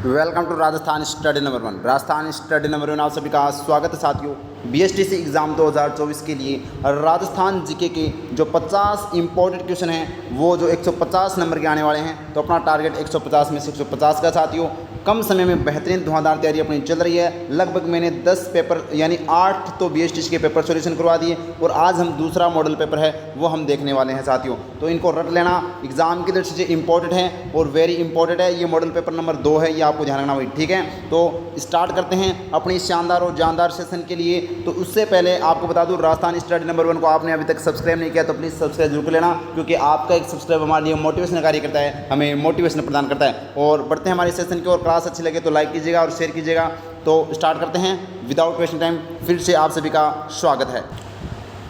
Welcome to Rajasthan study number 1। Rajasthan study number 1 आप सभी का स्वागत है साथियों। बीएसटीसी एग्ज़ाम 2024 के लिए राजस्थान जीके के जो 50 इंपॉर्टेंट क्वेश्चन हैं वो जो 150 नंबर के आने वाले हैं, तो अपना टारगेट 150 में से 150 का साथियों। कम समय में बेहतरीन धुआंधार तैयारी अपनी चल रही है। लगभग मैंने 10 पेपर यानी 8 तो बीएसटीसी के पेपर सॉल्यूशन करवा दिए और आज हम दूसरा मॉडल पेपर है वो हम देखने वाले हैं साथियों। तो इनको रट लेना, एग्ज़ाम की दृष्टि से इंपॉर्टेंट है और वेरी इंपॉर्टेंट है। ये मॉडल पेपर नंबर 2 है, ये आपको ध्यान रखना भाई, ठीक है। तो स्टार्ट करते हैं अपनी शानदार और जानदार सेशन के लिए। तो उससे पहले आपको बता दूं, राजस्थान स्टडी नंबर 1 को आपने अभी तक सब्सक्राइब नहीं किया तो प्लीज़ सब्सक्राइब जरूर कर लेना, क्योंकि आपका एक सब्सक्राइब हमारे लिए मोटिवेशन कार्य करता है, हमें मोटिवेशन प्रदान करता है। और बढ़ते हैं हमारे सेशन की ओर। क्लास अच्छी लगे तो लाइक कीजिएगा और शेयर कीजिएगा। तो स्टार्ट करते हैं विदाउट वेस्टिंग टाइम। फिर से आप सभी का स्वागत है।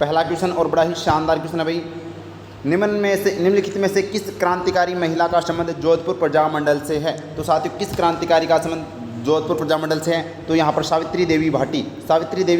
पहला क्वेश्चन और बड़ा ही शानदार क्वेश्चन है भाई। निम्नलिखित में से किस क्रांतिकारी महिला का संबंध जोधपुर प्रजामंडल से है? तो साथियों, किस क्रांतिकारी का संबंध जोधपुर प्रजामंडल से है? तो यहाँ पर सावित्री देवी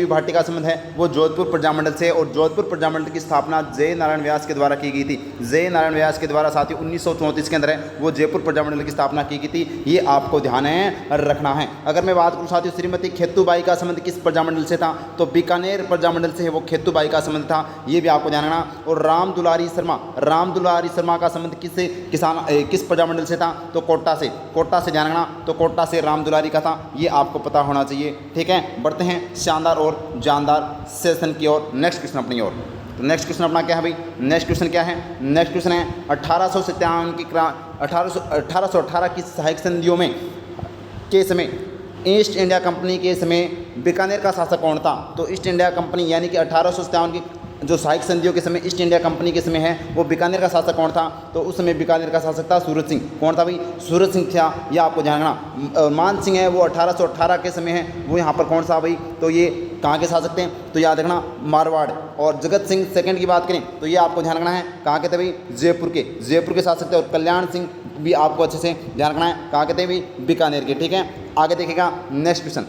भाटी का संबंध है वो जोधपुर प्रजामंडल से है। और जोधपुर प्रजामंडल की स्थापना जय नारायण व्यास के द्वारा की गई थी। जय नारायण व्यास के द्वारा साथियों 1934 के अंदर है वो जयपुर प्रजामंडल की स्थापना की गई थी। ये आपको ध्यान रखना है। अगर मैं बात करूँ साथियों, श्रीमती खेतूबाई का संबंध किस प्रजामंडल से था? तो बीकानेर प्रजामंडल से है वो खेतूबाई का संबंध था, ये भी आपको ध्यान रखना। और राम दुलारी शर्मा का संबंध किस प्रजामंडल से था? तो कोटा से ध्यान रखना। तो कोटा से राम दुलारी का था, ये आपको पता होना चाहिए, ठीक है। बढ़ते हैं शानदार और जानदार सेशन की ओर। नेक्स्ट क्वेश्चन अपनी ओर। तो नेक्स्ट क्वेश्चन अपना क्या है भाई? नेक्स्ट क्वेश्चन क्या है? नेक्स्ट क्वेश्चन है 1818 की सहायक संधियों में के समय ईस्ट इंडिया कंपनी के समय बीकानेर का शासक कौन था? तो ईस्ट इंडिया कंपनी यानी कि 1857 की जो सहायक संधियों के समय ईस्ट इंडिया कंपनी के समय है वो बीकानेर का शासक कौन था? तो उस समय बीकानेर का शासक था सूरत सिंह। कौन था भाई? सूरत सिंह था, ये आपको ध्यान रखना। मान सिंह है वो 1818 के समय है वो यहाँ पर कौन सा भाई? तो ये कहाँ के शासक थे? तो याद रखना मारवाड़। और जगत सिंह सेकंड की बात करें तो ये आपको ध्यान रखना है कहाँ के थे भाई? जयपुर के शासक थे। और कल्याण सिंह भी आपको अच्छे से ध्यान रखना है कहाँ के थे भाई? बीकानेर के, ठीक है। आगे देखेगा नेक्स्ट क्वेश्चन।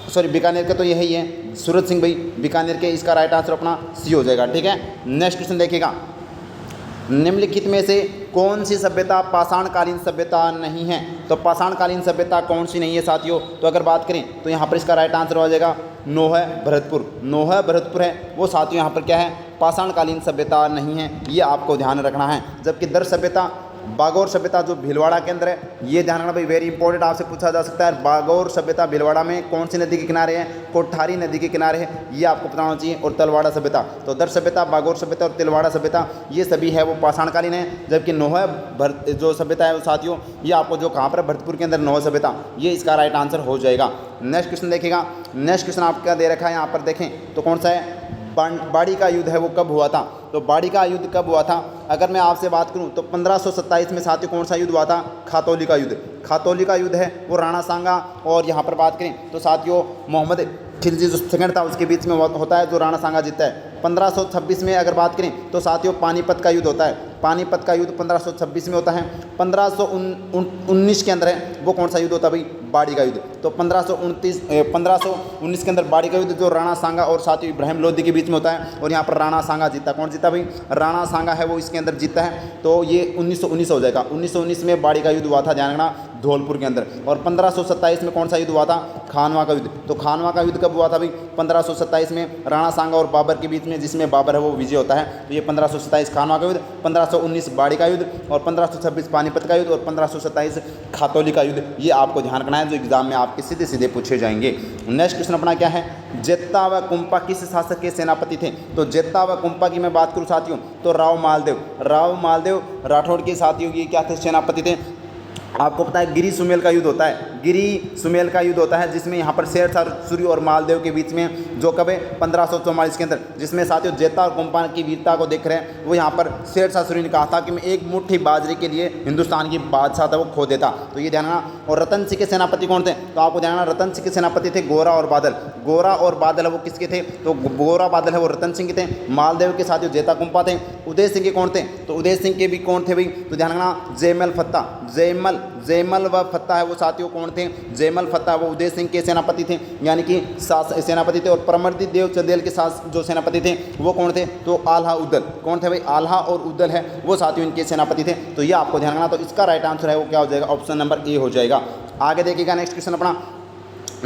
सॉरी, बीकानेर का तो यही है सूरत सिंह भाई, बीकानेर के। इसका राइट आंसर अपना सी हो जाएगा, ठीक है। नेक्स्ट क्वेश्चन देखिएगा। निम्नलिखित में से कौन सी सभ्यता पाषाणकालीन सभ्यता नहीं है? तो पाषाणकालीन सभ्यता कौन सी नहीं है साथियों? तो अगर बात करें तो यहाँ पर इसका राइट आंसर हो जाएगा नोह भरतपुर है वो साथियों। यहाँ पर क्या है? पाषाणकालीन सभ्यता नहीं है, ये आपको ध्यान रखना है। जबकि दर सभ्यता बागौर सभ्यता जो भीलवाड़ा के अंदर है, ये ध्यान रखना भाई, वेरी इंपॉर्टेंट, आपसे पूछा जा सकता है। बागौर सभ्यता भीलवाड़ा में कौन सी नदी के किनारे है? कोठारी नदी के किनारे है, ये आपको पता होना चाहिए। और तलवाड़ा सभ्यता, तो दर सभ्यता, बागौर सभ्यता और तिलवाड़ा सभ्यता ये सभी है वो पाषाणकालीन है। जबकि नोह जो सभ्यता है वो साथियों ये आपको जो कहाँ पर भरतपुर के अंदर नोह सभ्यता, ये इसका राइट आंसर हो जाएगा। नेक्स्ट क्वेश्चन देखिएगा। नेक्स्ट क्वेश्चन आपका दे रखा है यहाँ पर, देखें तो कौन सा है? बाड़ी का युद्ध है वो कब हुआ था? तो बाड़ी का युद्ध कब हुआ था? अगर मैं आपसे बात करूं तो 1527 में साथियों कौन सा युद्ध हुआ था? खातौली का युद्ध है वो राणा सांगा। और यहाँ पर बात करें तो साथियों मोहम्मद खिलजी जो सेकंड था उसके बीच में होता है, जो राणा सांगा जीतता है। 1526 में अगर बात करें तो साथियों पानीपत का युद्ध होता है। पानीपत का युद्ध 1526 में होता है। 1519 के अंदर है वो कौन सा युद्ध होता है भाई? बाड़ी का युद्ध। तो 1519 के अंदर बाड़ी का युद्ध जो राणा सांगा और साथियों इब्राहिम लोधी के बीच में होता है। और यहाँ पर राणा सांगा जीता। कौन जीता भाई? राणा सांगा है वो इसके अंदर जीतता है। तो ये 1919 हो जाएगा। 1919 में बाड़ी का युद्ध हुआ था, ध्यान रखना, धौलपुर के अंदर। और 1527 में कौन सा युद्ध हुआ था? खानवा का युद्ध। तो खानवा का युद्ध कब हुआ था भाई? 1527 में राणा सांगा और बाबर के बीच में, जिसमें बाबर है वो विजय होता है। तो ये 1527 खानवा का युद्ध, 1519 बाड़ी का युद्ध और 1526 पानीपत का युद्ध और 1527 खातौली का युद्ध, ये आपको ध्यान रखना है जो एग्जाम में आपके सीधे पूछे जाएंगे। नेक्स्ट क्वेश्चन अपना क्या है? जेत्ता व कुंपा किस शासक के सेनापति थे? तो जेत्ता व कुंपा की मैं बात करूँ साथियों तो राव मालदेव राठौड़ के साथियों की क्या थे? सेनापति थे। आपको पता है गिरी सुमेल का युद्ध होता है, जिसमें यहाँ पर शेरशाह सूरी और मालदेव के बीच में जो कब है? 1544 के अंदर, जिसमें साथियों जेत्ता और कुंपा की वीरता को देख रहे हैं। वो यहाँ पर शेरशाह सूरी ने कहा था कि मैं एक मुट्ठी बाजरे के लिए हिंदुस्तान की बादशाह था वो खो देता। तो ये ध्यान रखना। और रतन सिंह के सेनापति कौन थे? तो आपको ध्यान रखना, रतन सिंह के सेनापति थे गोरा और बादल है वो किसके थे? तो गोरा बादल है वो रतन सिंह के थे। मालदेव के साथियों जेता कुंपा थे। उदय सिंह के कौन थे? तो उदय सिंह के भी कौन थे भाई? तो ध्यान रखना जयमल व फत्ता है वो साथियों कौन थे। जयमल फत्ता वो उदय सिंह के सेनापति थे, यानी कि सेनापति थे। और परमर्दी देव चंदेल के साथ जो सेनापति थे वो कौन थे, तो आल्हा उद्दल। कौन थे भाई, आल्हा और उद्दल है वो साथियों इनके सेनापति थे। तो ये आपको ध्यान रखना। तो इसका राइट आंसर है वो क्या हो जाएगा, ऑप्शन नंबर ए हो जाएगा। आगे देखिएगा नेक्स्ट क्वेश्चन अपना।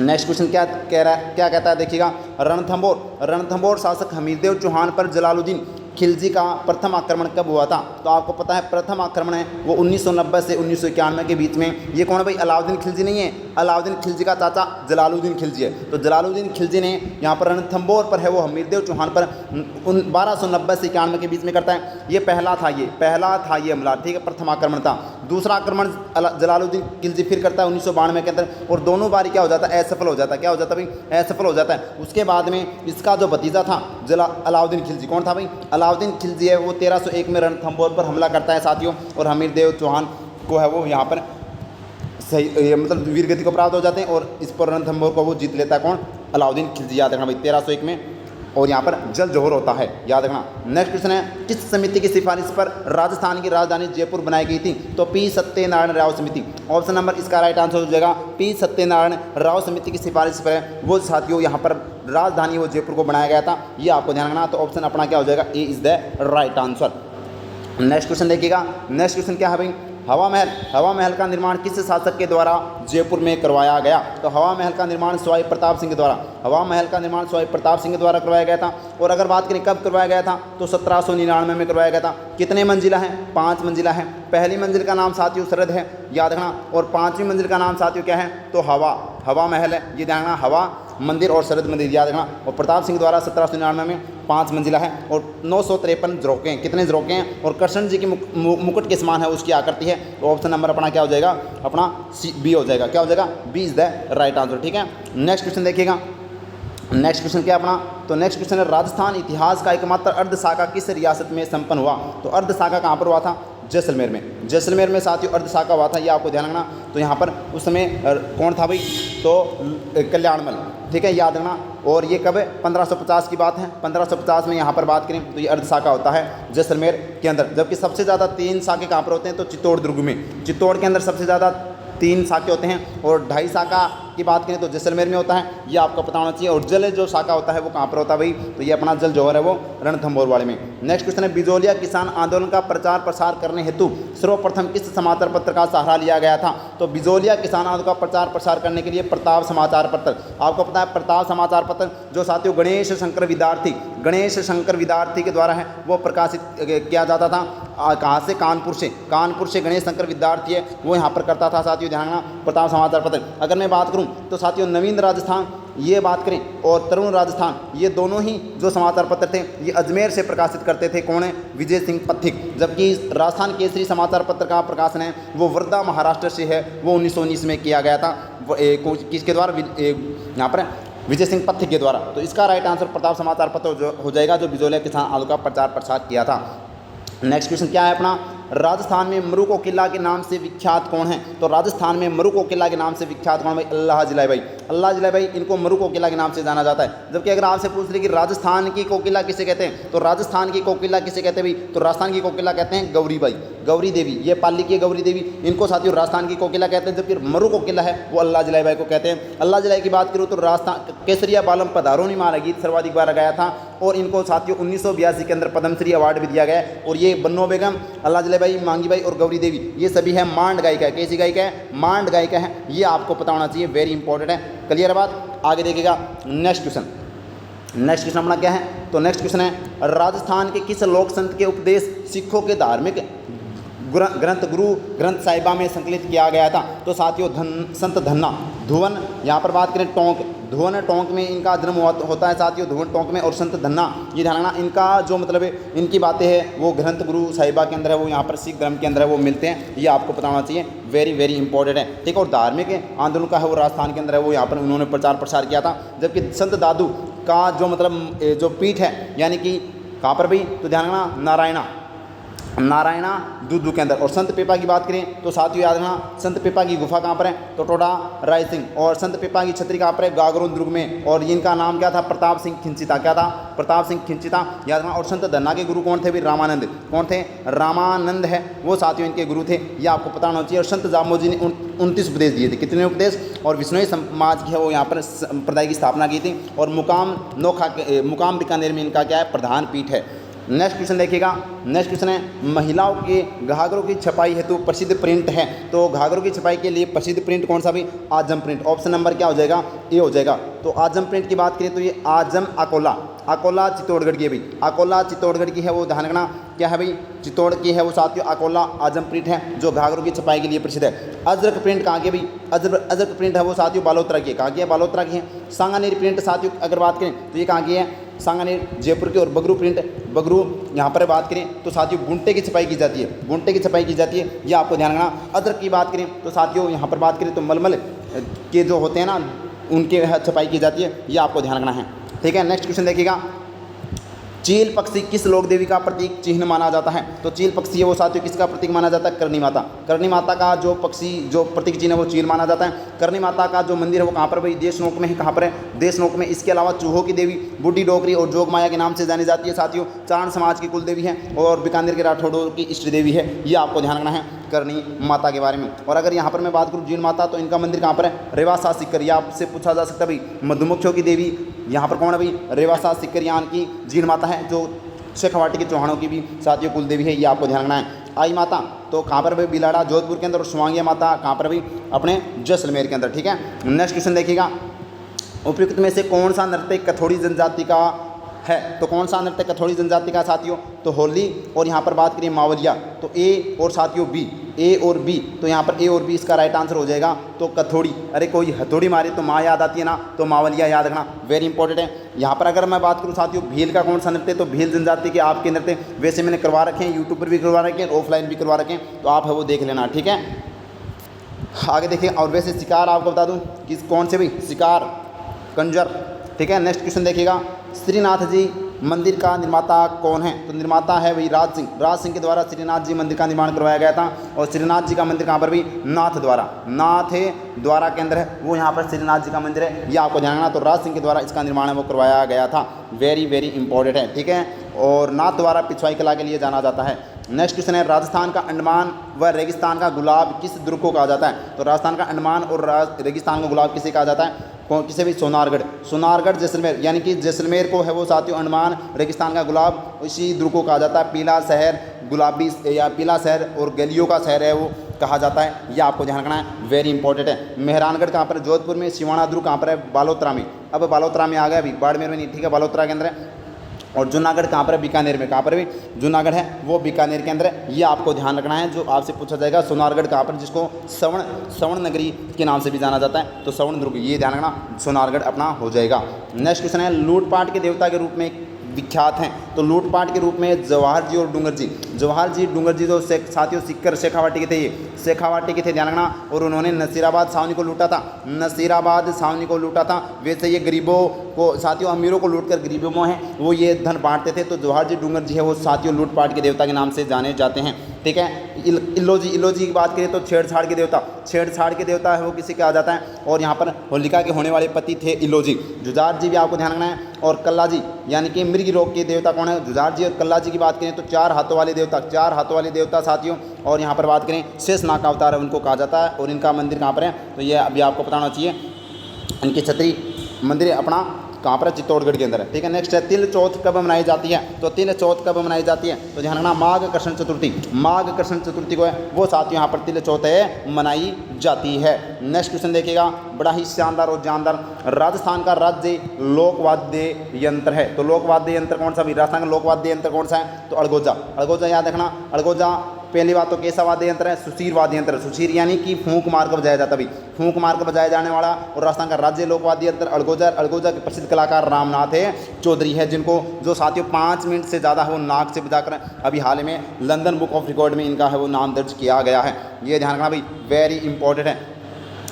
नेक्स्ट क्वेश्चन क्या कह रहा है, क्या कहता है देखिएगा। रणथंभौर शासक हमीरदेव चौहान पर जलालुद्दीन खिलजी का प्रथम आक्रमण कब हुआ था। तो आपको पता है प्रथम आक्रमण है वो 1990 से 1991 के बीच में। ये कौन है भाई, अलाउद्दीन खिलजी नहीं है, अलाउद्दीन खिलजी का चाचा जलालुद्दीन खिलजी है। तो जलालुद्दीन खिलजी ने यहाँ पर रणथंभौर पर है वो हमीरदेव चौहान पर 1290 से 91 के बीच में करता है। ये पहला था ये हमला, ठीक है, प्रथम आक्रमण था। दूसरा आक्रमण जलालुद्दीन खिलजी फिर करता है 1992 के अंदर, और दोनों बारी क्या हो जाता है, असफल हो जाता है। क्या हो जाता है भाई, असफल हो जाता है। उसके बाद में इसका जो भतीजा था अलाउद्दीन खिलजी, कौन था भाई, अलाउद्दीन खिलजी है वो 1301 में रणथंभौर पर हमला करता है साथियों, और हमीरदेव चौहान को है वो यहाँ पर सही मतलब वीरगति को प्राप्त हो जाते हैं, और इस पर रणथंभौर को वो जीत लेता है। कौन, अलाउद्दीन खिलजी, याद रखना भाई 1301 में। और यहाँ पर जल जोहर होता है, याद रखना। नेक्स्ट क्वेश्चन है, किस समिति की सिफारिश पर राजस्थान की राजधानी जयपुर बनाई गई थी। तो पी सत्यनारायण राव समिति, ऑप्शन नंबर इसका राइट आंसर हो जाएगा पी सत्यनारायण राव समिति की सिफारिश पर है वो साथियों यहाँ पर राजधानी वो जयपुर को बनाया गया था। ये आपको ध्यान रखना। तो ऑप्शन अपना क्या हो जाएगा, A is the right answer. Next question देखिएगा। नेक्स्ट क्वेश्चन क्या है भाई, हवा महल का निर्माण किस शासक के द्वारा जयपुर में करवाया गया। तो हवा महल का निर्माण सवाई प्रताप सिंह के द्वारा, हवा महल का निर्माण सवाई प्रताप सिंह के द्वारा करवाया गया था। और अगर बात करें कब करवाया गया था, तो 1799 में करवाया गया था। कितने मंजिला है, 5 मंजिला है। पहली मंजिल का नाम साथियों सरद है, याद रखना। और 5वीं मंजिल का नाम साथियों क्या है, तो हवा महल है। ये ध्यान रखना, हवा मंदिर और सरद मंदिर, याद रखना। और प्रताप सिंह द्वारा 1799 में 5 मंजिला है, और 953 झरोके हैं। कितने झरोके हैं, और कृष्ण जी की मुकुट के समान है उसकी आकृति है। तो ऑप्शन नंबर अपना क्या हो जाएगा, अपना बी हो जाएगा। क्या हो जाएगा, B is the right answer, ठीक है। नेक्स्ट क्वेश्चन देखिएगा। नेक्स्ट क्वेश्चन क्या अपना, तो नेक्स्ट क्वेश्चन है, राजस्थान इतिहास का एकमात्र अर्ध शाखा किस रियासत में संपन्न हुआ। तो अर्ध शाखा कहाँ पर हुआ था, जैसलमेर में। जैसलमेर में साथियों अर्ध शाखा हुआ था, ये आपको ध्यान रखना। तो यहाँ पर उस समय कौन था भाई, तो कल्याणमल, ठीक है, याद रखना। और ये कब है, 1550 की बात है। 1550 में यहाँ पर बात करें तो ये अर्ध शाखा होता है जैसलमेर के अंदर। जबकि सबसे ज़्यादा 3 शाखे कहाँ पर होते हैं, तो चित्तौड़ दुर्ग में। चित्तौड़ के अंदर सबसे ज़्यादा 3 शाखे होते हैं, और 2.5 शाखा की बात करें तो जैसलमेर में होता है, ये आपको पता होना चाहिए। और जल जो शाखा होता है वो कहाँ पर होता है भाई, तो ये अपना जल जोहर है वो रणथंभौर वाले में। नेक्स्ट क्वेश्चन है, बिजोलिया किसान आंदोलन का प्रचार प्रसार करने हेतु सर्वप्रथम किस समाचार पत्र का सहारा लिया गया था। तो बिजोलिया किसान आंदोलन का प्रचार प्रसार करने के लिए प्रताप समाचार पत्र, आपको पता है प्रताप समाचार पत्र जो साथियों गणेश शंकर विद्यार्थी के द्वारा है वो प्रकाशित किया जाता था। कहाँ से, कानपुर से गणेश शंकर विद्यार्थी है वो यहाँ पर करता था साथियों, ध्यान रखना, प्रताप समाचार पत्र। अगर मैं बात करूँ तो साथियों नवीन राजस्थान ये बात करें और तरुण राजस्थान, ये दोनों ही जो समाचार पत्र थे ये अजमेर से प्रकाशित करते थे। कौन है, विजय सिंह पथिक। जबकि राजस्थान केसरी समाचार पत्र का प्रकाशन है वो वर्धा महाराष्ट्र से है, वो 1919 में किया गया था। किसके द्वारा, यहाँ पर विजय सिंह पथिक के द्वारा। तो इसका राइट आंसर प्रताप समाचार पत्र हो जाएगा जो बिजोलिया किसान आंदोलन का प्रचार प्रसार किया था। नेक्स्ट क्वेश्चन क्या है अपना, राजस्थान में मरुको किला के नाम से विख्यात कौन है। तो राजस्थान में मरुको किला के नाम से विख्यात कौन भाई, अल्लाह जिलाई भाई, इनको मरुको किला के नाम से जाना जाता है। जबकि अगर आपसे पूछ ले कि राजस्थान की कोकिला किसे कहते हैं, तो राजस्थान की कोकिला किसे कहते हैं भाई, तो राजस्थान की कोकिला कहते हैं गौरी देवी। ये पाली की गौरी देवी, इनको साथियों राजस्थान की कोकिला कहते हैं। जबकि मरुको किला है वो अल्लाह जिलाई भाई को कहते हैं। अल्लाह जिलाई की बात करूँ तो राजस्थान केसरिया बालम पधारो नी मारा गीत सर्वाधिक बार गाया था, और इनको साथियों 1982 के अंदर पद्मश्री अवार्ड भी दिया गया। और ये बन्नो बेगम, अल्लाह जिलाई भाई, मांगी भाई और गौरी देवी, ये सभी है मांड गायिका है। कैसी गायिका है, मांड गायिका है। ये आपको पता होना चाहिए, वेरी इंपॉर्टेंट है। क्लियर बात, आगे देखिएगा। नेक्स्ट क्वेश्चन अपना क्या है, तो नेक्स्ट क्वेश्चन है, राजस्थान के किस लोक संत के उपदेश सिखों के धार्मिक गुरु ग्रंथ साहिबा में संकलित किया गया था। तो साथियों संत धन्ना धुवन, यहाँ पर बात करें धुवन टोंक में इनका जन्म होता है साथियों, धुवन टोंक में। और संत धन्ना, ये ध्यान रखना, इनका जो मतलब है इनकी बातें हैं वो ग्रंथ गुरु साहिबा के अंदर है, वो यहाँ पर सिख धर्म के अंदर है वो मिलते हैं। ये आपको पता होना चाहिए, वेरी वेरी इंपॉर्टेंट है, ठीक है। और धार्मिक आंदोलन का है वो राजस्थान के अंदर है, वो यहाँ पर उन्होंने प्रचार प्रसार किया था। जबकि संत दादू का जो मतलब जो पीठ है, यानी कि कहाँ पर भी, तो ध्यान रखना, नारायणा नारायणा दूदू के अंदर। और संत पेपा की बात करें तो साथियों याद रखना, संत पेपा की गुफा कहाँ पर है, तो टोडा रायसिंह। और संत पेपा की छतरी कहाँ पर है, गागरों दुर्ग में। और इनका नाम क्या था, प्रताप सिंह खिंचिता। क्या था, प्रताप सिंह खिंचिता, याद रखना। और संत धन्ना के गुरु कौन थे भी, रामानंद। कौन थे, रामानंद है वो साथियों इनके गुरु थे, ये आपको पता होना चाहिए। और संत जामोजी ने 29 उपदेश दिए थे। कितने उपदेश, और विष्णुई समाज की है वो यहाँ पर संप्रदाय की स्थापना की थी। और मुकाम बीकानेर में इनका क्या है, प्रधान पीठ है। नेक्स्ट क्वेश्चन देखिएगा, नेक्स्ट क्वेश्चन है महिलाओं के घाघरों की छपाई हेतु प्रसिद्ध प्रिंट है। तो घाघरों की छपाई के लिए प्रसिद्ध प्रिंट कौन सा भी, आजम प्रिंट। ऑप्शन नंबर क्या हो जाएगा, ए हो जाएगा। तो आजम प्रिंट की बात करें तो ये आजम अकोला चित्तौड़गढ़ की है भाई, अकोला चित्तौड़गढ़ की है वो, ध्यान रखना क्या है भाई, चित्तौड़ की है वो साथियों, अकोला आजम प्रिंट है जो घाघरों की छपाई के लिए प्रसिद्ध है। अजरक प्रिंट कहाँ की भाई, अजरक प्रिंट है वो साथियों बालोतरा की है। कहाँ की है, बालोतरा की है। सांगानेर प्रिंट साथियों अगर बात करें तो ये कहाँ की है, सांगानेर जयपुर की। और बगरू प्रिंट, बगरू यहाँ पर बात करें तो साथियों गुंटे की छपाई की जाती है, गुंटे की छपाई की जाती है, ये आपको ध्यान रखना। अदरक की बात करें तो साथियों यहाँ पर बात करें तो मलमल के जो होते हैं ना उनके छपाई की जाती है, ये आपको ध्यान रखना है। ठीक है, नेक्स्ट क्वेश्चन देखिएगा, चील पक्षी किस लोक देवी का प्रतीक चिन्ह माना जाता है। तो चील पक्षी है वो साथियों किसका प्रतीक माना जाता है, करनी माता। करनी माता का जो पक्षी जो प्रतीक चिन्ह है वो चील माना जाता है। करनी माता का जो मंदिर है वो कहाँ पर भाई, देशनोक में है। कहाँ पर है, देशनोक में। इसके अलावा चूहों की देवी बूढ़ी डोकरी और जोग माया के नाम से जानी जाती है साथियों। चारण समाज की कुल देवी है और बीकानेर के राठौड़ों की इष्ट देवी है, ये आपको ध्यान रखना है करनी माता के बारे में। और अगर यहाँ पर मैं बात करूँ जीण माता तो इनका मंदिर कहाँ पर है, रेवासा सिक्कर। ये आपसे पूछा जा सकता है भाई, मधुमक्खियों की देवी यहाँ पर कौन है भाई, रेवासा सिक्कर यान की जीण माता है जो शेखावाटी के चौहानों की भी साथियों कुल देवी है, ये आपको ध्यान रखना है। आई माता तो कहाँ पर भाई, बिलाड़ा जोधपुर के अंदर। और स्वांगिया माता कहाँ पर भाई, अपने जैसलमेर के अंदर। ठीक है, नेक्स्ट क्वेश्चन देखिएगा, उपयुक्त में से कौन सा नृत्य कथोड़ी जनजाति का है। तो कौन सा नृत्य कथोड़ी जनजाति का साथियों, तो होली। और यहाँ पर बात करें मावलिया तो ए और साथियों बी, ए और बी। तो यहाँ पर ए और बी इसका राइट आंसर हो जाएगा। तो कथोड़ी, अरे कोई हथौड़ी मारे तो माँ याद आती है ना, तो मावलिया याद रखना, वेरी इंपॉर्टेंट है। यहाँ पर अगर मैं बात करूँ साथियों भील का कौन सा नृत्य, तो भील जनजाति के आपके नृत्य वैसे मैंने करवा रखे हैं, यूट्यूब पर भी करवा रखे हैं, ऑफलाइन भी करवा रखे हैं, तो आप है वो देख लेना। ठीक है, आगे देखिए। और वैसे शिकार आपको बता दूँ किस कौन से भाई, शिकार कंजर। ठीक है, नेक्स्ट क्वेश्चन देखिएगा, श्रीनाथ जी मंदिर का निर्माता कौन है। तो निर्माता है भाई राज सिंह। राज सिंह के द्वारा श्रीनाथ जी मंदिर का निर्माण करवाया गया था। और श्रीनाथ जी का मंदिर कहाँ पर भी, नाथ द्वारा, नाथ द्वारा के अंदर है वो, यहाँ पर श्रीनाथ जी का मंदिर है, ये आपको ध्यान रखना। तो राज सिंह के द्वारा इसका निर्माण है वो करवाया गया था, वेरी वेरी इंपॉर्टेंट है। ठीक है, और नाथ द्वारा पिछवाई कला के लिए जाना जाता है। नेक्स्ट क्वेश्चन है, राजस्थान का अंडमान व रेगिस्तान का गुलाब किस दुर्ग को कहा जाता है। तो राजस्थान का अंडमान और रेगिस्तान का गुलाब किसे कहा जाता है, कौन किसे भी, सोनारगढ़। सोनारगढ़ जैसलमेर, यानी कि जैसलमेर को है वो साथियों अंडमान रेगिस्तान का गुलाब इसी दुर्ग को कहा जाता है। पीला शहर गुलाबी या पीला शहर और गलियों का शहर है वो कहा जाता है, ये आपको ध्यान रखना है, वेरी इंपॉर्टेंट है। मेहरानगढ़ कहाँ पर है, जोधपुर में। सिवाना दुर्ग कहाँ पर है, बालोतरा में। अब बालोतरा में आ गया अभी, बाड़मेर में नहीं, ठीक है, बालोतरा के अंदर है। और जूनागढ़ कहाँ पर है, बीकानेर में। कहाँ पर भी जूनागढ़ है वो बीकानेर के अंदर है, ये आपको ध्यान रखना है। जो आपसे पूछा जाएगा सोनारगढ़ कहाँ पर, जिसको सवर्ण नगरी के नाम से भी जाना जाता है, तो सवर्ण दुर्ग, ये ध्यान रखना, सोनारगढ़ अपना हो जाएगा। नेक्स्ट क्वेश्चन है, लूटपाट के देवता के रूप में विख्यात हैं। तो लूटपाट के रूप में जवाहर जी और डूंगर जी, जवाहर जी डूंगर जी जो साथियों सिक्कर शेखावाटी के थे, ये शेखावाटी के थे, ध्यान रखना। और उन्होंने नसीराबाद छावनी को लूटा था, नसीराबाद छावनी को लूटा था। वैसे ये गरीबों को साथियों, अमीरों को लूटकर गरीबों में है वो ये धन बांटते थे। तो जवाहर जी डूंगर जी है वो साथियों लूटपाट के देवता के नाम से जाने जाते हैं। ठीक है, इल्लोजी की बात करें तो छेड़छाड़ के देवता, छेड़छाड़ के देवता है वो किसे कहा जाता है। और यहाँ पर होलिका के होने वाले पति थे इल्लोजी। जुझार जी भी आपको ध्यान रखना है। और कल्ला जी यानी कि मृग रोग के देवता कौन है, जुझार जी। और कल्ला जी की बात करें तो 4 हाथों वाले देवता, 4 हाथों वाले देवता साथियों। और यहाँ पर बात करें शेषनाग का अवतार है उनको कहा जाता है। और इनका मंदिर कहाँ पर है, तो ये अभी आपको पता होना चाहिए। इनकी छतरी मंदिर अपना कहाँ पर है, चित्तौड़गढ़ के अंदर है। ठीक है, नेक्स्ट है, तिल चौथ कब मनाई जाती है। तो तिल चौथ कब मनाई जाती है, तो ध्यान रखना माघ कृष्ण चतुर्थी, माघ कृष्ण चतुर्थी को है वो साथियों यहाँ पर तिल चौथ है मनाई जाती है। नेक्स्ट क्वेश्चन देखिएगा, बड़ा ही शानदार और जानदार, राजस्थान का राज्य लोकवाद्य यंत्र है। तो लोकवाद्य यंत्र कौन सा भी, राजस्थान का लोकवाद्य यंत्र कौन सा है, तो अड़गोजा। अड़गोजा याद रखना, अड़गोजा पहली बात तो कैसा वाद्य यंत्र है, सुशीर वाद्य यंत्र। सुशीर यानी कि फूंक मार कर बजाया जाता भी, फूंक मार कर बजाया जाने वाला। और राजस्थान का राज्य लोक वाद्य यंत्र अड़गोजा। अड़गोजा के प्रसिद्ध कलाकार रामनाथ चौधरी है, जिनको जो साथियों 5 मिनट से ज़्यादा है वो नाक से बजाकर अभी हाल में लंदन बुक ऑफ रिकॉर्ड में इनका है वो नाम दर्ज किया गया है, ये ध्यान रखना भाई, वेरी इंपॉर्टेंट है।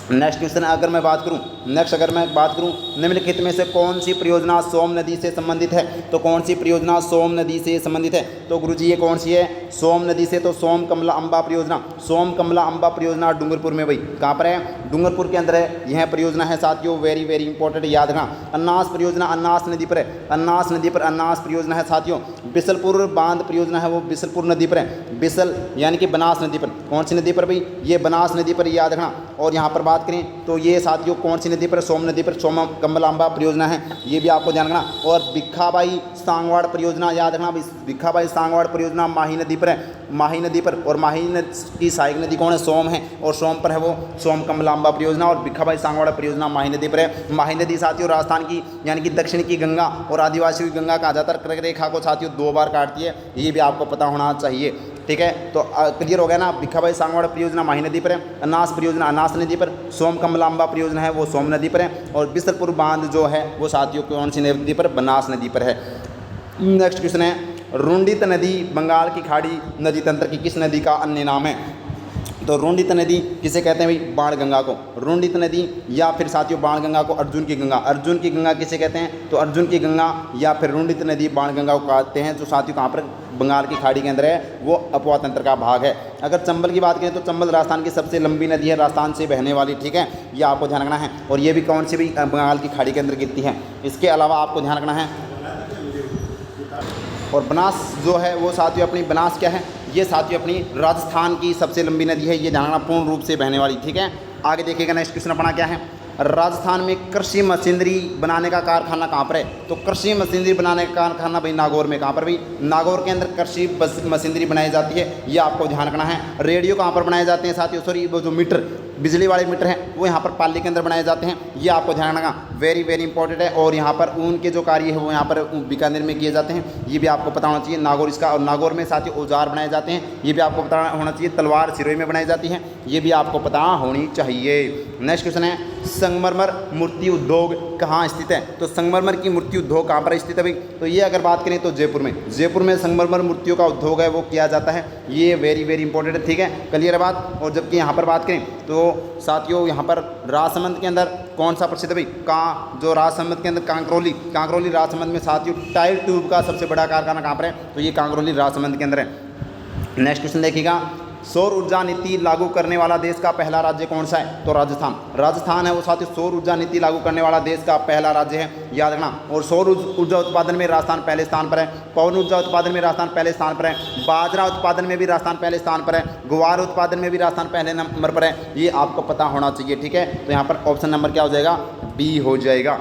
नेक्स्ट क्वेश्चन अगर मैं बात करूं निम्नलिखित में से कौन सी परियोजना सोम नदी से संबंधित है। तो कौन सी परियोजना सोम नदी से संबंधित है। तो गुरुजी ये कौन सी है सोम नदी से। तो सोम कमला अम्बा परियोजना डूंगरपुर में, भाई कहाँ पर है, डूंगरपुर के अंदर है यह परियोजना है साथियों। वेरी वेरी इंपॉर्टेंट, याद रखना। अन्नास परियोजना अन्नास नदी पर है, अन्नास परियोजना है साथियों। बिसलपुर बांध परियोजना है वो बिसलपुर नदी पर है, बिसल यानी कि बनास नदी पर। कौन सी नदी पर भाई, ये बनास नदी पर, याद रखना। और यहाँ पर बात करें तो ये साथियों कौन सी नदी पर, सोम नदी पर, सोम कमलांबा परियोजना है, ये भी आपको ध्यान रखना। और भिखाबाई सांगवाड़ परियोजना, याद रखना, भिखाबाई सांगवाड़ परियोजना माही नदी पर है, माही नदी पर। और माही की सहायक नदी कौन है, सोम है, और सोम पर है वो सोम कमलांबा परियोजना। और भिखाबाई सांगवाड़ परियोजना माही नदी पर है। माही नदी साथियों राजस्थान की यानी कि दक्षिण की गंगा और आदिवासियों की गंगा कहा जाता है। कर्क रेखा को साथियों 2 बार काटती है, ये भी आपको पता होना चाहिए। ठीक है, तो क्लियर हो गया ना। भिखाबाई सांगवाड़ परियोजना माही नदी पर है, अन्नास परियोजना अन्नास नदी पर, सोम कमलांबा परियोजना है वो सोम नदी पर है, और बिसलपुर बांध जो है वो साथियों कौन सी नदी पर, बनास नदी पर है। नेक्स्ट क्वेश्चन है, रुंडित नदी बंगाल की खाड़ी नदी तंत्र की किस नदी का अन्य नाम है। तो रुंडित नदी किसे कहते हैं भाई, बाणगंगा को। रुंडित नदी या फिर साथियों बाणगंगा को अर्जुन की गंगा, अर्जुन की गंगा किसे कहते हैं, तो अर्जुन की गंगा या फिर रुंडित नदी बाणगंगा को कहते हैं, जो साथियों कहाँ पर, बंगाल की खाड़ी के अंदर है, वो अपवा तंत्र का भाग है। अगर चंबल की बात करें तो चंबल राजस्थान की सबसे लंबी नदी है, राजस्थान से बहने वाली। ठीक है, ये आपको ध्यान रखना है। और ये भी कौन सी भी बंगाल की खाड़ी के अंदर गिरती है। इसके अलावा आपको ध्यान रखना है, और बनास जो है वो साथियों अपनी, बनास क्या है, ये साथियों अपनी राजस्थान की सबसे लंबी नदी है, ये जानना पूर्ण रूप से बहने वाली। ठीक है, आगे देखिएगा। नेक्स्ट क्वेश्चन अपना क्या है, राजस्थान में कृषि मशीनरी बनाने का कारखाना कहाँ पर है। तो कृषि मशीनरी बनाने का कारखाना भाई नागौर में। कहाँ पर भाई, नागौर के अंदर कृषि मशीनरी बनाई जाती है, ये आपको ध्यान रखना है। रेडियो कहाँ पर बनाए जाते हैं साथियों, सॉरी वो जो मीटर, बिजली वाले मीटर हैं वो यहाँ पर पाली के अंदर बनाए जाते हैं, ये आपको ध्यान रखना, वेरी वेरी इंपॉर्टेंट है। और यहाँ पर ऊन के जो कार्य है वो यहाँ पर बीकानेर में किए जाते हैं, ये भी आपको पता होना चाहिए। नागौर इसका, और नागौर में साथियों औजार बनाए जाते हैं, ये भी आपको पता होना चाहिए। तलवार सिरोही में बनाई जाती है, ये भी आपको पता होनी चाहिए। नेक्स्ट क्वेश्चन है, संगमरमर मूर्ति उद्योग कहाँ स्थित है। तो संगमरमर की मूर्ति उद्योग कहाँ पर स्थित है भाई, तो ये अगर बात करें तो जयपुर में, जयपुर में संगमरमर मूर्तियों का उद्योग है वो किया जाता है, ये वेरी वेरी इंपॉर्टेंट है। ठीक है, क्लियर है बात। और जबकि यहाँ पर बात करें तो साथियों यहाँ पर राजसमंद के अंदर कौन सा प्रसिद्ध भाई, जो राजसमंद के अंदर कांकरोली राजसमंद में साथियों टायर ट्यूब का सबसे बड़ा कारखाना कहाँ पर है, तो ये कांकरोली राजसमंद के अंदर है। नेक्स्ट क्वेश्चन देखिएगा, सौर ऊर्जा नीति लागू करने वाला देश का पहला राज्य कौन सा है। तो राजस्थान है वो साथियों सौर ऊर्जा नीति लागू करने वाला देश का पहला राज्य है, याद रखना। और सौर ऊर्जा उत्पादन में राजस्थान पहले स्थान पर है, पवन ऊर्जा उत्पादन में राजस्थान पहले स्थान पर है, बाजरा उत्पादन में भी राजस्थान पहले स्थान पर है, ग्वार उत्पादन में भी राजस्थान पहले नंबर पर है, ये आपको पता होना चाहिए। ठीक है, तो यहाँ पर ऑप्शन नंबर क्या हो जाएगा, बी हो जाएगा।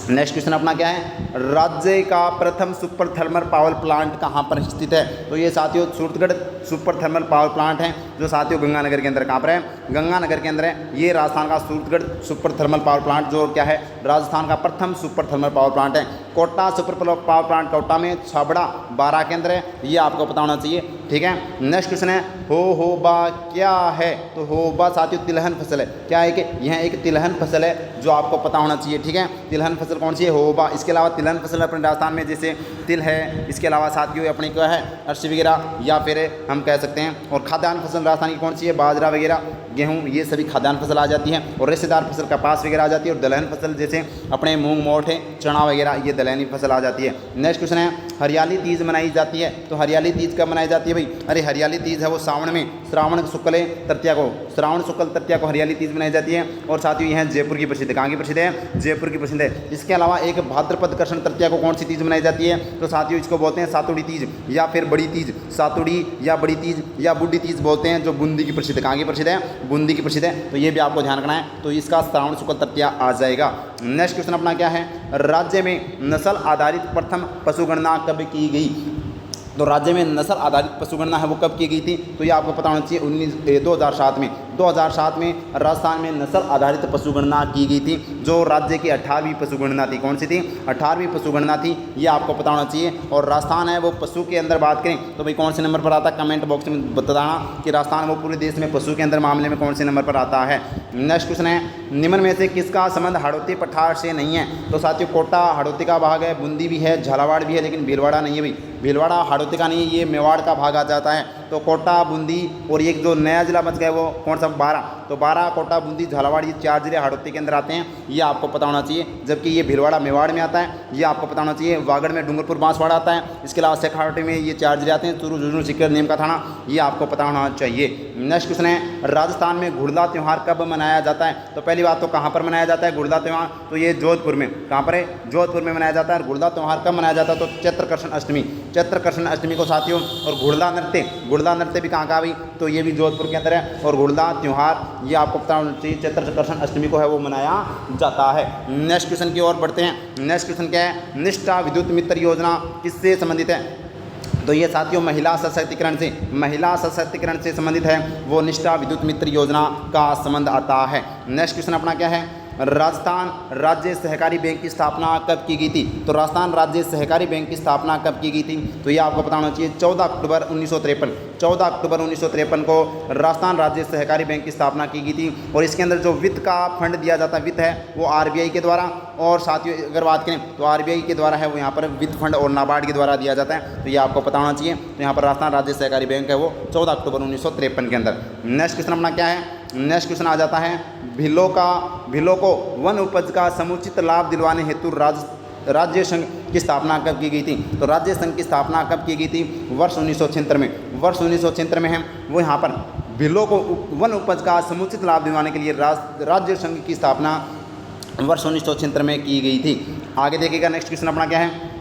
नेक्स्ट क्वेश्चन अपना क्या है, राज्य का प्रथम सुपर थर्मल पावर प्लांट कहाँ पर स्थित है। तो ये साथियों Suratgarh super thermal power plant है, जो साथियों गंगानगर के अंदर कहाँ पर है, गंगानगर के अंदर है। ये राजस्थान का Suratgarh super thermal power plant जो क्या है, राजस्थान का प्रथम सुपर थर्मल पावर प्लांट है। Kota super power plant Kota में, छाबड़ा 12 के अंदर है, ये आपको पता होना चाहिए। ठीक है, नेक्स्ट क्वेश्चन है, होबा क्या है। तो होबा साथियों तिलहन फसल है, क्या है कि यह एक तिलहन फसल है जो आपको पता होना चाहिए। ठीक है, तिलहन फसल कौन सी है, होबा। इसके अलावा तिलहन फसल अपने राजस्थान में जैसे तिल है, इसके अलावा साथियों अपनी क्या है, अरसी वगैरह या फिर हम कह सकते हैं। और खाद्यान्न फसल राजस्थान की कौन सी है, बाजरा वगैरह, गेहूँ, ये सभी खाद्यान्न फसल आ जाती है। और रेशेदार फसल कपास वगैरह आ जाती है। और दलहन फसल जैसे अपने मूंग मोठ है, चना वगैरह, ये दलहनी फसल आ जाती है। नेक्स्ट क्वेश्चन है, हरियाली तीज मनाई जाती है। तो हरियाली तीज कब मनाई जाती है भाई, अरे हरियाली तीज है वो सावन में, श्रावण शुक्ल तृतीया को हरियाली तीज मनाई जाती है। और साथियों यह जयपुर की प्रसिद्ध, कहाँ की प्रसिद्ध है, जयपुर की प्रसिद्ध है। इसके अलावा एक भाद्रपद कृष्ण तृतीया को कौन सी तीज मनाई जाती है, तो साथियों इसको बोलते हैं सातुड़ी तीज या फिर बड़ी तीज, सातुड़ी या बड़ी तीज या बुढ़ी तीज बोलते हैं, जो बूंदी की प्रसिद्ध, कहाँ की प्रसिद्ध है, बूंदी की प्रसिद्ध है। तो ये भी आपको ध्यान रखना है, तो इसका श्रावण शुक्ल तृतीया आ जाएगा। नेक्स्ट क्वेश्चन अपना क्या है, राज्य में नस्ल आधारित प्रथम पशुगणना कब की गई। तो राज्य में नस्ल आधारित पशुगणना है वो कब की गई थी, तो ये आपको पता होना चाहिए 2007 में राजस्थान में नस्ल आधारित पशुगणना की गई थी, जो राज्य की 18वीं पशुगणना थी। कौन सी थी, 18वीं पशुगणना थी, ये आपको पता होना चाहिए। और राजस्थान है वो पशु के अंदर बात करें तो भाई कौन से नंबर पर आता है, कमेंट बॉक्स में बताना कि राजस्थान वो पूरे देश में पशु के अंदर मामले में कौन से नंबर पर आता है। नेक्स्ट क्वेश्चन है, निम्न में से किसका संबंध हाड़ौती पठार से नहीं है। तो साथियों कोटा हाड़ौती का भाग है, बूंदी भी है, झालावाड़ भी है, लेकिन भीलवाड़ा नहीं है भाई, भीलवाड़ा हाड़ौती का नहीं है, ये मेवाड़ का भाग आ जाता है। तो कोटा, बूंदी और एक जो नया जिला बच गया वो कौन सा, बारा। तो बारा, कोटा, बूंदी, झालावाड़, ये 4 जिले हाड़ौती के अंदर आते हैं, ये आपको पता होना चाहिए। जबकि ये भीलवाड़ा मेवाड़ में आता है, ये आपको पता होना चाहिए। वागड़ में डूंगरपुर बांसवाड़ा आता है। इसके अलावा शेखावाटी में ये 4 जिले आते हैं। चूरू, झुंझुनू, सीकर, नीम का थाना, ये आपको पता होना चाहिए। नेक्स्ट क्वेश्चन है, राजस्थान में घुड़दा त्यौहार कब मनाया जाता है? तो पहली बात तो कहाँ पर मनाया जाता है घुड़दा त्यौहार? तो ये जोधपुर में। कहाँ पर है? जोधपुर में मनाया जाता है। घुड़दा त्यौहार कब मनाया जाता है? तो चैत्रकृष्ण अष्टमी, चैत्रकृष्ण अष्टमी को साथियों। और घुड़दा नृत्य भी कहाँ का भाई? तो ये भी जोधपुर के अंदर है। और घुड़दा त्यौहार ये आपको पता होना चाहिए, चैत्रकृष्ण अष्टमी को है वो मनाया जाता है। नेक्स्ट क्वेश्चन की ओर बढ़ते हैं। नेक्स्ट क्वेश्चन क्या है? निष्ठा विद्युत मित्र योजना किससे संबंधित है? तो ये साथियों महिला सशक्तिकरण से संबंधित है, वो निष्ठा विद्युत मित्र योजना का संबंध आता है। नेक्स्ट क्वेश्चन अपना क्या है? राजस्थान राज्य सहकारी बैंक की स्थापना कब की गई थी? तो राजस्थान राज्य सहकारी बैंक की स्थापना कब की गई थी? तो ये आपको पता होना चाहिए 14 अक्टूबर 1953। 14 अक्टूबर 1953 को राजस्थान राज्य सहकारी बैंक की स्थापना की गई थी। और इसके अंदर जो वित्त का फंड दिया जाता है, वित्त है वो आरबीआई के द्वारा, और साथियों अगर बात करें तो आरबीआई के द्वारा है वो यहाँ पर वित्त फंड और नाबार्ड के द्वारा दिया जाता है। तो ये आपको पता होना चाहिए। तो यहाँ पर राजस्थान राज्य सहकारी बैंक है वो 14 अक्टूबर 1953 के अंदर। नेक्स्ट क्वेश्चन अपना क्या है? नेक्स्ट क्वेश्चन आ जाता है, भीलों को वन उपज का समुचित लाभ दिलवाने हेतु राज्य संघ की स्थापना कब की गई थी? तो राज्य संघ की स्थापना कब की गई थी? वर्ष 1976 में। वर्ष 1976 में है वो यहाँ पर भीलों को वन उपज का समुचित लाभ दिलवाने के लिए राज्य संघ की स्थापना वर्ष 1976 में की गई थी। आगे देखिएगा नेक्स्ट क्वेश्चन अपना क्या है?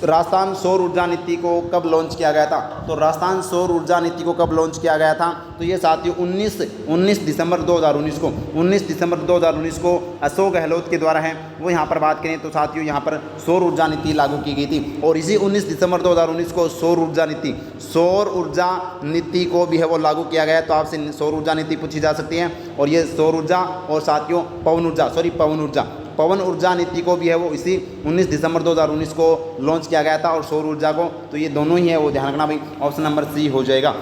राजस्थान सौर ऊर्जा नीति को कब लॉन्च किया गया था? तो राजस्थान सौर ऊर्जा नीति को कब लॉन्च किया गया था? तो ये साथियों 19 दिसंबर 2019 को 19 दिसंबर 2019 को अशोक गहलोत के द्वारा है वो यहाँ पर बात करें तो साथियों यहाँ पर सौर ऊर्जा नीति लागू की गई थी। और इसी 19 दिसंबर 2019 को सौर ऊर्जा नीति को भी है वो लागू किया गया है। तो आपसे सौर ऊर्जा नीति पूछी जा सकती है। और ये सौर ऊर्जा और साथियों पवन ऊर्जा नीति को भी है वो इसी 19 दिसंबर 2019 को लॉन्च किया गया था, और सौर ऊर्जा को, तो ये दोनों ही है वो ध्यान रखना भाई, ऑप्शन नंबर सी हो जाएगा।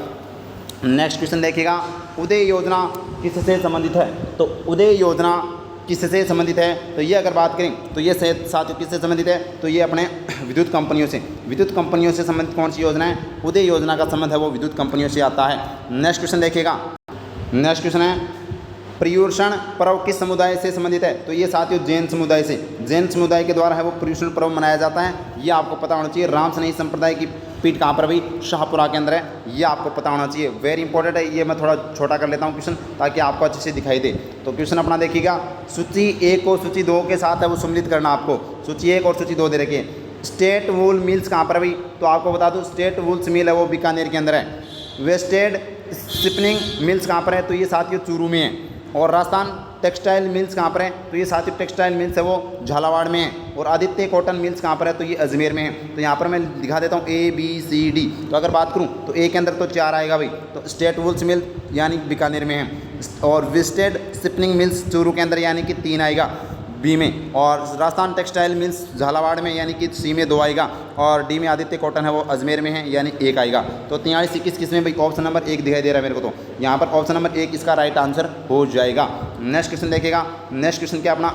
नेक्स्ट क्वेश्चन देखिएगा, उदय योजना किससे संबंधित है? तो उदय योजना किससे संबंधित है? तो ये अगर बात करें तो ये साथियों किससे संबंधित है? तो ये अपने विद्युत कंपनियों से संबंधित कौन सी योजना है? उदय योजना का संबंध है वो विद्युत कंपनियों से आता है। नेक्स्ट क्वेश्चन देखिएगा। नेक्स्ट क्वेश्चन है, पर्युषण पर्व किस समुदाय से संबंधित है? तो ये साथियों जैन समुदाय के द्वारा है वो पर्युषण पर्व मनाया जाता है। ये आपको पता होना चाहिए। राम स्नेही संप्रदाय की पीठ कहाँ पर भाई? शाहपुरा के अंदर है। ये आपको पता होना चाहिए, वेरी इंपॉर्टेंट है। ये मैं थोड़ा छोटा कर लेता हूँ क्वेश्चन ताकि आपको अच्छे से दिखाई दे। तो क्वेश्चन अपना देखिएगा, सूची 1 और सूची 2 के साथ है वो सम्मिलित करना आपको। सूची 1 और सूची 2 दे रखिए। स्टेट वूल मिल्स कहाँ पर भाई? तो आपको बता दूँ स्टेट वूल्स मिल है वो बीकानेर के अंदर है। वेस्टेड स्पिनिंग मिल्स कहाँ पर है? तो ये साथियों चूरू में है। और राजस्थान टेक्सटाइल मिल्स कहाँ पर है? तो ये साथियों टेक्सटाइल मिल्स है वो झालावाड़ में है। और आदित्य कॉटन मिल्स कहाँ पर है? तो ये अजमेर में है। तो यहाँ पर मैं दिखा देता हूँ ABCD। तो अगर बात करूँ तो ए के अंदर तो 4 आएगा भाई, तो स्टेट वूल्स मिल यानी बीकानेर में है। और वेस्टेड स्पिनिंग मिल्स चूरू के अंदर यानी कि 3 आएगा बी में। और राजस्थान टेक्सटाइल मिल्स झालावाड़ में यानी कि सी में 2 आएगा। और डी में आदित्य कॉटन है वो अजमेर में है यानी 1 आएगा। तो 43 21 किस में भाई? ऑप्शन नंबर 1 दिखाई दे रहा है मेरे को। तो यहाँ पर ऑप्शन नंबर 1 इसका राइट आंसर हो जाएगा। नेक्स्ट क्वेश्चन देखेगा। नेक्स्ट क्वेश्चन क्या अपना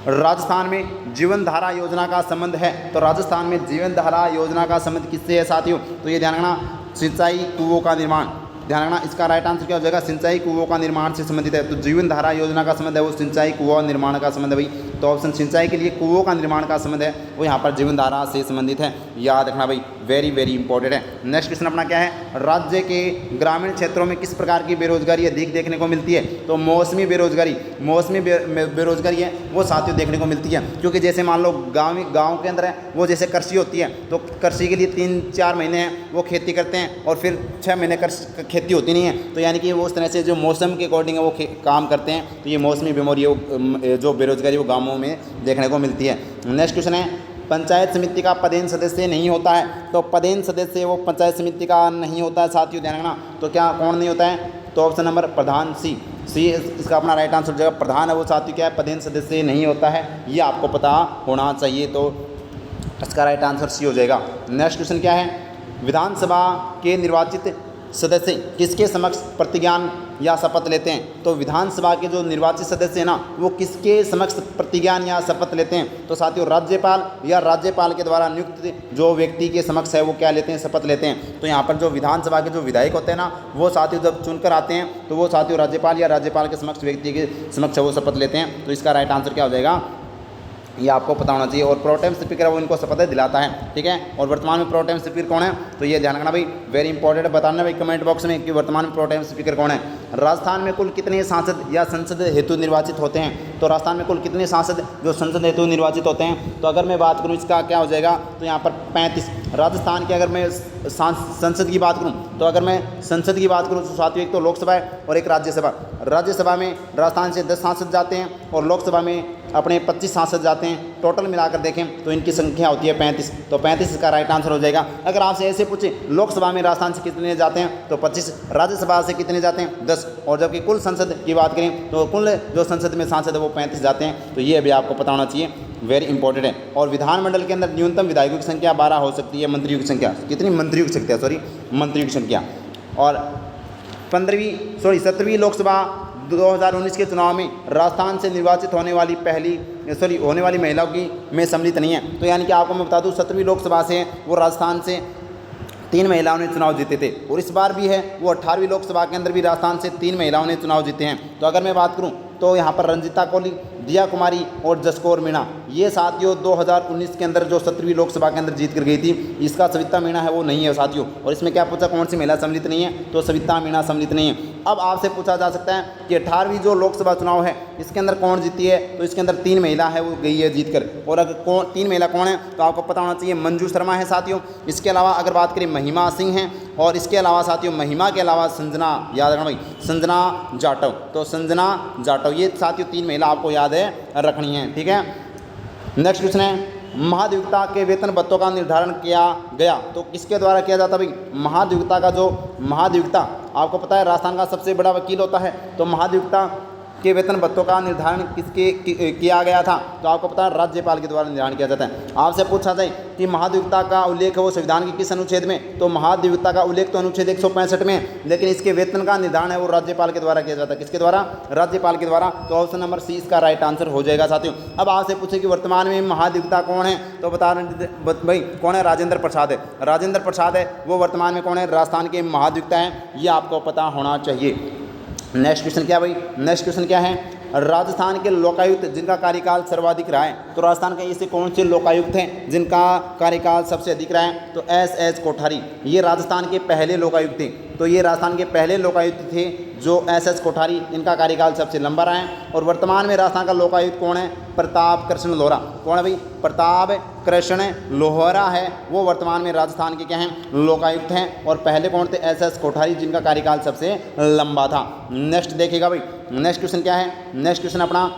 राजस्थान में जीवन धारा योजना का संबंध है? तो राजस्थान में जीवन धारा योजना का संबंध किससे है साथियों? तो ये ध्यान रखना, सिंचाई कुओं का निर्माण। ध्यान रखना, इसका राइट आंसर क्या हो जाएगा? सिंचाई कुओं का निर्माण से संबंधित है। तो जीवन धारा योजना का संबंध है वो सिंचाई कुआं निर्माण का संबंध है भाई। तो ऑप्शन सिंचाई के लिए कुओं का निर्माण का संबंध है वो यहाँ पर जीवन धारा से संबंधित है। याद रखना भाई, वेरी वेरी इंपॉर्टेंट है। नेक्स्ट क्वेश्चन अपना क्या है? राज्य के ग्रामीण क्षेत्रों में किस प्रकार की बेरोजगारी अधिक देखने को मिलती है? तो मौसमी बेरोजगारी है वो साथियों देखने को मिलती है। क्योंकि जैसे मान लो गाँव के अंदर है वो जैसे कृषि होती है, तो कृषि के लिए 3-4 महीने हैं वो खेती करते हैं और फिर 6 महीने खेती होती नहीं है। तो यानी कि वो उस तरह से जो मौसम के अकॉर्डिंग है वो काम करते हैं। तो ये मौसमी बीमारी जो बेरोजगारी वो गाँवों में देखने को मिलती है। नेक्स्ट क्वेश्चन है, पंचायत समिति का पदेन सदस्य नहीं होता है? तो पदेन सदस्य वो पंचायत समिति का नहीं होता है साथियों, ध्यान रखना। तो क्या कौन नहीं होता है? तो ऑप्शन नंबर प्रधान सी इसका अपना राइट आंसर हो जाएगा। प्रधान है वो साथियों क्या है? पदेन सदस्य नहीं होता है, ये आपको पता होना चाहिए। तो इसका राइट आंसर सी हो जाएगा। नेक्स्ट क्वेश्चन क्या है? विधानसभा के निर्वाचित सदस्य किसके समक्ष प्रतिज्ञान या शपथ लेते हैं। तो विधानसभा के जो निर्वाचित सदस्य हैं ना, वो किसके समक्ष प्रतिज्ञान या शपथ लेते हैं? तो साथियों राज्यपाल या राज्यपाल के द्वारा नियुक्त जो व्यक्ति के समक्ष है वो क्या लेते हैं? शपथ लेते हैं। तो यहाँ पर जो विधानसभा के जो विधायक होते हैं ना, वो साथियों जब चुनकर आते हैं तो वो साथियों राज्यपाल या राज्यपाल के समक्ष व्यक्ति के समक्ष वो शपथ लेते हैं। तो इसका राइट आंसर क्या हो जाएगा? ये आपको पता होना चाहिए। और प्रोटेम स्पीकर है वो इनको शपथ दिलाता है, ठीक है। और वर्तमान में प्रोटेम स्पीकर कौन है? तो ये ध्यान रखना भाई, वेरी इंपॉर्टेंट है। बताना भाई कमेंट बॉक्स में कि वर्तमान में प्रोटेम स्पीकर कौन है। राजस्थान में कुल कितने सांसद या संसद हेतु निर्वाचित होते हैं? तो राजस्थान में कुल कितने सांसद जो संसद हेतु निर्वाचित होते हैं? तो अगर मैं बात करूँ इसका क्या हो जाएगा, तो यहाँ पर 35। राजस्थान के अगर मैं संसद की बात करूँ, तो अगर मैं संसद की बात करूँ तो साथियों एक तो लोकसभा है और एक राज्यसभा। राज्यसभा में राजस्थान से 10 सांसद जाते हैं और लोकसभा में अपने 25 सांसद जाते हैं। टोटल मिलाकर देखें तो इनकी संख्या होती है 35। तो 35 इसका राइट आंसर हो जाएगा। अगर आपसे ऐसे पूछे लोकसभा में राजस्थान से कितने जाते हैं, तो 25। राज्यसभा से कितने जाते हैं? 10। और जबकि कुल संसद की बात करें तो कुल जो संसद में सांसद है वो 35 जाते हैं। तो ये अभी आपको पता होना चाहिए, वेरी इंपॉर्टेंट है। और विधानमंडल के अंदर न्यूनतम विधायकों की संख्या 12 हो सकती है। मंत्रियों की संख्या कितनी? मंत्रियों की संख्या, मंत्रियों की संख्या। और 17वीं लोकसभा 2019 के चुनाव में राजस्थान से निर्वाचित होने वाली महिलाओं की में सम्मिलित नहीं है। तो यानी कि आपको मैं बता दूं 17वीं लोकसभा से वो राजस्थान से 3 महिलाओं ने चुनाव जीते थे। और इस बार भी है वो 18वीं लोकसभा के अंदर भी राजस्थान से 3 महिलाओं ने चुनाव जीते हैं। तो अगर मैं बात करूं तो यहाँ पर रंजिता कोहली, दिया कुमारी और जसकौर मीणा, ये साथियों 2019 के अंदर जो 17वीं लोकसभा के अंदर जीत कर गई थी। इसका सविता मीणा है वो नहीं है साथियों। और इसमें क्या पूछा, कौन सी महिला सम्मिलित नहीं है? तो सविता मीणा सम्मिलित नहीं है। अब आपसे पूछा जा सकता है कि 18वीं जो लोकसभा चुनाव है इसके अंदर कौन जीती है? तो इसके अंदर 3 महिला है वो गई है जीत कर। और अगर 3 महिला कौन है तो आपको पता होना चाहिए, मंजू शर्मा है साथियों। इसके अलावा अगर बात करें महिमा सिंह हैं। और इसके अलावा साथियों महिमा के अलावा संजना, याद रखना भाई, संजना जाटव। तो संजना जाटव ये साथियों 3 महिला आपको याद है रखनी है, ठीक है। नेक्स्ट क्वेश्चन है, महाधिवक्ता के वेतन भत्तों का निर्धारण किया गया तो किसके द्वारा किया जाता? भाई महाधिवक्ता आपको पता है राजस्थान का सबसे बड़ा वकील होता है। तो महाधिवक्ता के वेतन भत्तों का निर्धारण किया गया था? तो आपको पता है राज्यपाल के द्वारा निर्धारण किया जाता है। आपसे पूछा जाए कि महाधिवक्ता का उल्लेख है वो संविधान के किस अनुच्छेद में? तो महाधिवक्ता का उल्लेख तो अनुच्छेद 165 में है, लेकिन इसके वेतन का निर्धारण है वो राज्यपाल के द्वारा किया जाता है। किसके द्वारा? राज्यपाल के द्वारा। तो ऑप्शन नंबर सी इसका राइट आंसर हो जाएगा साथियों। अब आपसे पूछे कि वर्तमान में महाधिवक्ता कौन है? तो बता भाई कौन है? राजेंद्र प्रसाद है। राजेंद्र प्रसाद है वो वर्तमान में कौन है? राजस्थान के महाधिवक्ता हैं। ये आपको पता होना चाहिए। नेक्स्ट क्वेश्चन क्या भाई? नेक्स्ट क्वेश्चन क्या है, राजस्थान के लोकायुक्त जिनका कार्यकाल सर्वाधिक रहा है। तो राजस्थान के ऐसे कौन से लोकायुक्त हैं जिनका कार्यकाल सबसे अधिक रहा है? तो एस कोठारी, ये राजस्थान के पहले लोकायुक्त थे। तो ये राजस्थान के पहले लोकायुक्त थे जो एस कोठारी, इनका कार्यकाल सबसे लंबा रहा है। और वर्तमान में राजस्थान का लोकायुक्त कौन है? प्रताप कृष्ण लोहरा। कौन है भाई? प्रताप कृष्ण लोहरा है वो वर्तमान में राजस्थान के क्या हैं? लोकायुक्त हैं। और पहले कौन थे? एस कोठारी, जिनका कार्यकाल सबसे लंबा था। नेक्स्ट देखिएगा भाई, नेक्स्ट क्वेश्चन क्या है? नेक्स्ट क्वेश्चन अपना,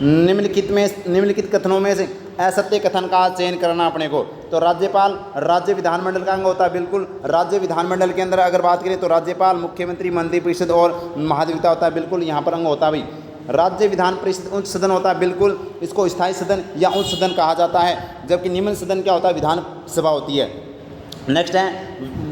निम्नलिखित कथनों में से असत्य कथन का चयन करना अपने को। तो राज्यपाल राज्य विधानमंडल का अंग होता है, बिल्कुल। राज्य विधानमंडल के अंदर अगर बात करें तो राज्यपाल, मुख्यमंत्री, मंत्रिपरिषद और महाधिवक्ता होता है, बिल्कुल यहाँ पर अंग होता है भाई। राज्य विधान परिषद उच्च सदन होता है, बिल्कुल। इसको स्थायी सदन या उच्च सदन कहा जाता है। जबकि निम्न सदन क्या होता है? विधान सभा होती है। नेक्स्ट है,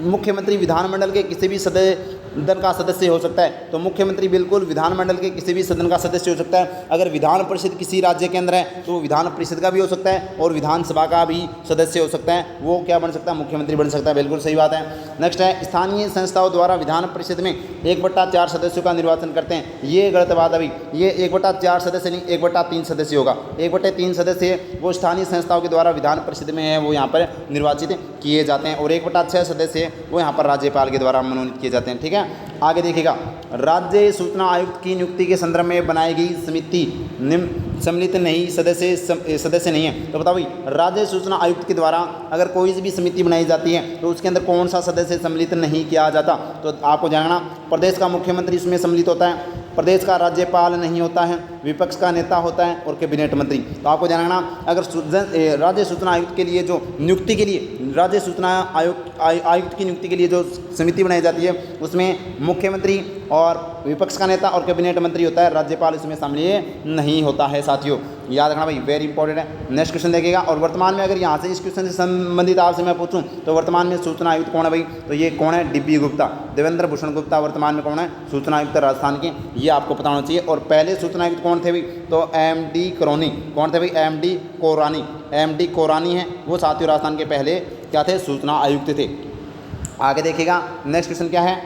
मुख्यमंत्री विधानमंडल के किसी भी सदन का सदस्य हो सकता है। तो मुख्यमंत्री बिल्कुल विधानमंडल के किसी भी सदन का सदस्य हो सकता है। अगर विधान परिषद किसी राज्य के अंदर है तो वो विधान परिषद का भी हो सकता है और विधानसभा का भी सदस्य हो सकता है। वो क्या बन सकता है? मुख्यमंत्री बन सकता है, बिल्कुल सही बात है। नेक्स्ट है, स्थानीय संस्थाओं द्वारा विधान परिषद में 1/4 सदस्यों का निर्वाचन करते हैं। ये गलत बात है भाई, ये 1/4 सदस्य नहीं 1/3 सदस्य होगा। 1/3 सदस्य वो स्थानीय संस्थाओं के द्वारा विधान परिषद में है वो यहाँ पर निर्वाचित किए जाते हैं। और 1/6 सदस्य वो यहाँ पर राज्यपाल के द्वारा मनोनीत किए जाते हैं, ठीक है। आगे देखिएगा, राज्य सूचना आयुक्त की नियुक्ति के संदर्भ में बनाई गई समिति सम्मिलित नहीं सदस्य नहीं है। तो बताओ भाई, राज्य सूचना आयुक्त के द्वारा अगर कोई भी समिति बनाई जाती है तो उसके अंदर कौन सा सदस्य सम्मिलित नहीं किया जाता? तो आपको जानना, प्रदेश का मुख्यमंत्री इसमें सम्मिलित होता है, प्रदेश का राज्यपाल नहीं होता है, विपक्ष का नेता होता है और कैबिनेट मंत्री। तो आपको जानना, अगर राज्य सूचना आयुक्त के लिए जो नियुक्ति के लिए राज्य सूचना आयुक्त की नियुक्ति के लिए जो समिति बनाई जाती है उसमें मुख्यमंत्री और विपक्ष का नेता और कैबिनेट मंत्री होता है, राज्यपाल इसमें शामिल नहीं होता है साथियों, याद रखना भाई, वेरी इंपॉर्टेंट है। नेक्स्ट क्वेश्चन देखिएगा। और वर्तमान में अगर यहाँ से इस क्वेश्चन से संबंधित आपसे मैं पूछूं तो वर्तमान में सूचना आयुक्त कौन है भाई, तो ये कौन है, डीबी गुप्ता, देवेंद्र भूषण गुप्ता वर्तमान में कौन है, सूचना आयुक्त राजस्थान के, ये आपको पता होना चाहिए। और पहले सूचना आयुक्त कौन थे भाई, तो एमडी कोरानी, कौन थे भाई, एमडी कोरानी है वो साथियों राजस्थान के पहले क्या थे, सूचना आयुक्त थे। आगे देखिएगा नेक्स्ट क्वेश्चन क्या है,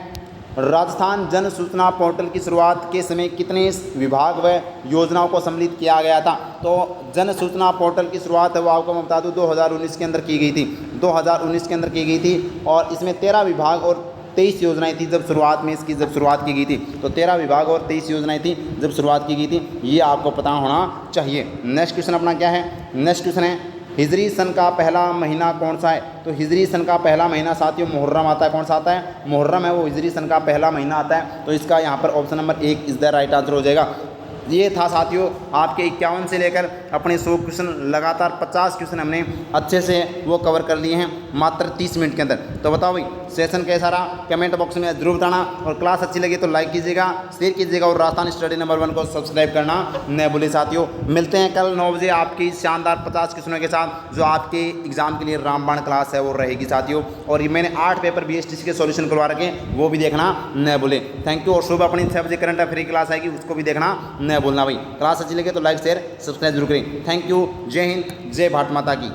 राजस्थान जन सूचना पोर्टल की शुरुआत के समय कितने विभाग व योजनाओं को सम्मिलित किया गया था, तो जन सूचना पोर्टल की शुरुआत है वो आपको मैं बता दूं 2019 के अंदर की गई थी, 2019 के अंदर की गई थी। और इसमें 13 विभाग और 23 योजनाएं थी जब शुरुआत में इसकी शुरुआत की गई थी, तो 13 विभाग और 23 योजनाएं थी जब शुरुआत की गई थी, ये आपको पता होना चाहिए। नेक्स्ट क्वेश्चन अपना क्या है, नेक्स्ट क्वेश्चन है हिजरी सन का पहला महीना कौन सा है, तो हिजरी सन का पहला महीना साथियों मुहर्रम आता है, कौन सा आता है, मुहर्रम है वो हिजरी सन का पहला महीना आता है, तो इसका यहाँ पर option number 1 is the right answer हो जाएगा। ये था साथियों आपके 51 से लेकर अपने 100 क्वेश्चन, लगातार 50 क्वेश्चन हमने अच्छे से वो कवर कर लिए हैं मात्र 30 मिनट के अंदर। तो बताओ भाई सेशन कैसा रहा, कमेंट बॉक्स में जरूर बताना, और क्लास अच्छी लगी तो लाइक कीजिएगा, शेयर कीजिएगा, और राजस्थान स्टडी नंबर 1 को सब्सक्राइब करना न भूलिए साथियों। मिलते हैं कल 9 बजे आपकी शानदार 50 क्वेश्चनों के साथ, जो आपके एग्जाम के लिए रामबाण क्लास है वो रहेगी साथियों। और ये मैंने 8 पेपर BSTC के सॉल्यूशन करवा रखे हैं, वो भी देखना न भूलें। Thank you. और सुबह अपनी 6 बजे करंट अफेयर क्लास आएगी, उसको भी देखना न भूलना भाई। क्लास अच्छी लगे तो लाइक शेयर सब्सक्राइब जरूर करें। Thank you. जय हिंद, जय भारत माता की।